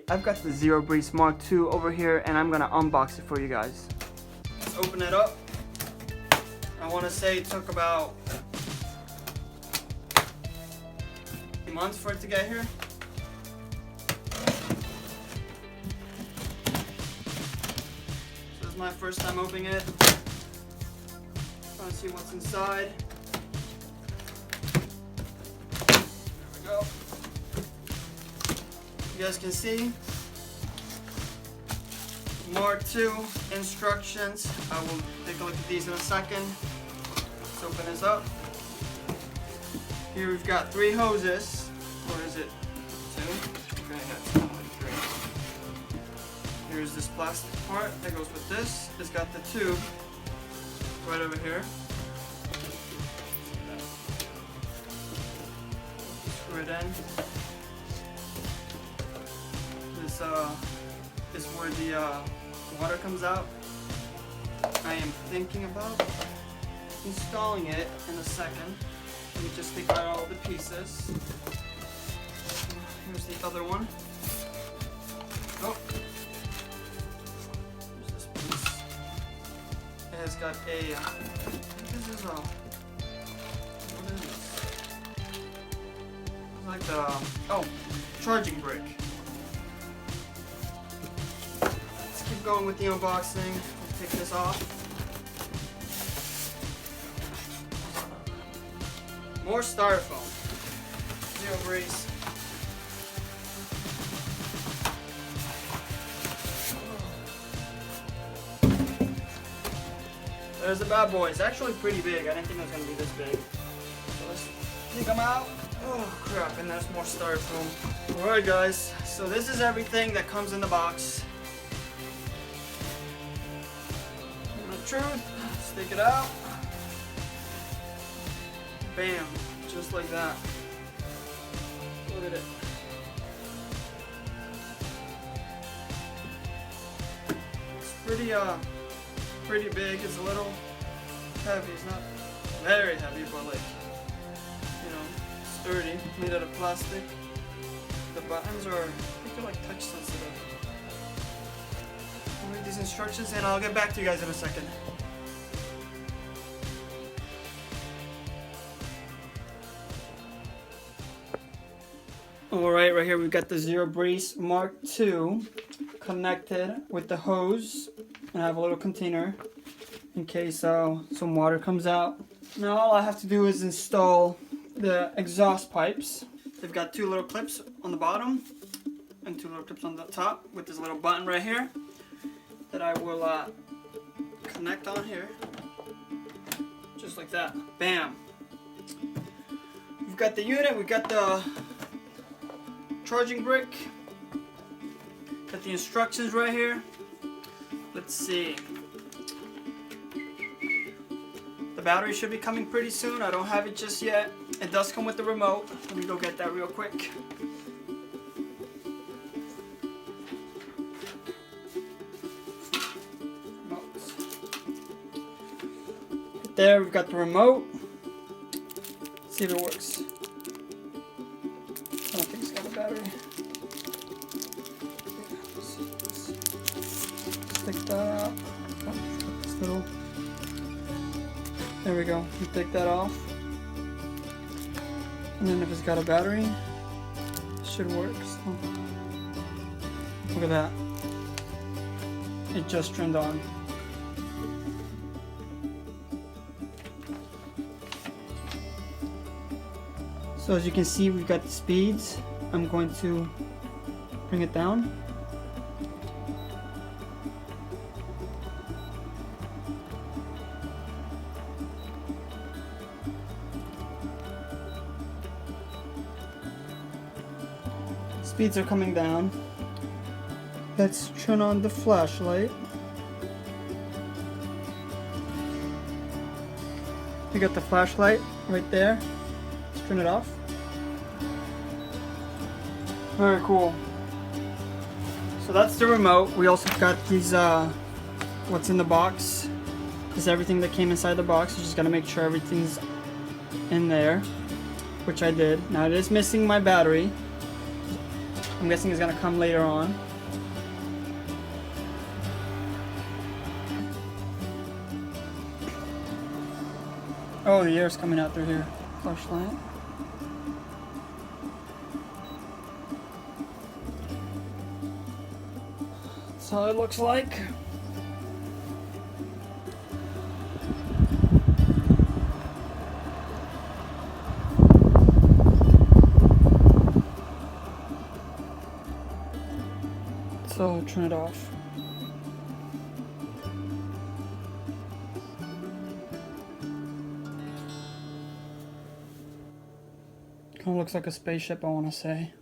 I've got the Zero Breeze Mark II over here and I'm gonna unbox it for you guys. Let's open it up. I wanna say it took about 3 months for it to get here. This is my first time opening it. Trying to see what's inside. There we go. You guys can see Mark II instructions. I will take a look at these in a second. Let's open this up. Here we've got 3 hoses. Or is it 2? Okay, that's 3. Here's this plastic part that goes with this. It's got the tube right over here. Screw it in. This is where the water comes out. I am thinking about installing it in a second. Let me just take out all the pieces. Here's the other one. Oh, here's this piece. It has got a. This is a. What is this? It's like the charging brick. Let's keep going with the unboxing. Let's take this off. More styrofoam. Zero Breeze. There's the bad boy. It's actually pretty big. I didn't think it was going to be this big. So let's take them out. Oh crap, and there's more styrofoam. Alright guys, so this is everything that comes in the box. And the truth, let's take it out. Bam, just like that. Look at it. It's pretty big. It's a little heavy. It's not very heavy, but like, you know, sturdy. Made out of plastic. The buttons are, I think they're like touch sensitive. I'll read these instructions and I'll get back to you guys in a second. Alright, right here we've got the Zero Breeze Mark II connected with the hose, and I have a little container in case some water comes out. Now all I have to do is install the exhaust pipes. They've got 2 little clips on the bottom and 2 little clips on the top with this little button right here that I will connect on here, just like that. Bam! We've got the unit, we've got the charging brick. Got the instructions right here. Let's see. The battery should be coming pretty soon. I don't have it just yet. It does come with the remote. Let me go get that real quick. There, we've got the remote. Let's see if it works. I don't think it's got a battery. Stick that out. Oh, this little. There we go. You take that off. And then if it's got a battery, it should work. So, look at that. It just turned on. So as you can see, we've got the speeds. I'm going to bring it down. Speeds are coming down. Let's turn on the flashlight. We got the flashlight right there. Let's turn it off. Very cool. So that's the remote. We also got these, what's in the box. This is everything that came inside the box. You just gotta make sure everything's in there, which I did. Now it is missing my battery. I'm guessing it's gonna come later on. Oh, the air's coming out through here. Flashlight. That's how it looks like. So turn it off. Kind of looks like a spaceship, I want to say.